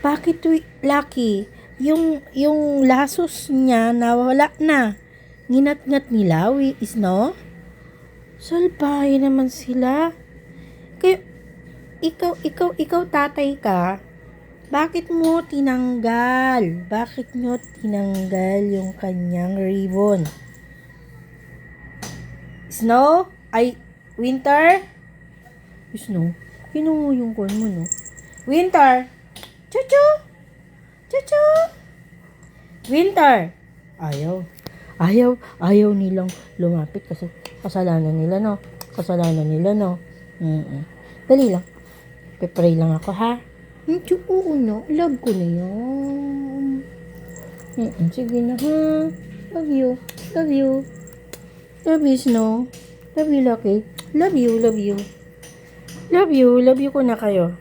Bakit Lucky? Yung lasos niya nawala na. Nginat-ngat nila, no? Salbahe naman sila. Kaya, ikaw tatay ka, bakit mo tinanggal? Bakit nyo tinanggal yung kanyang ribbon? Snow? Winter? Snow? Kinuha yung kon mo, no? Winter? Chuchu? Chuchu? Winter? Ayaw nilang lumapit kasi kasalanan nila, no? Dali lang. Pepray lang ako, ha? Oo, no? Love ko na yan. Sige na, ha? Love you. Love you, Snow. Love you, Lucky. Love you ko na kayo.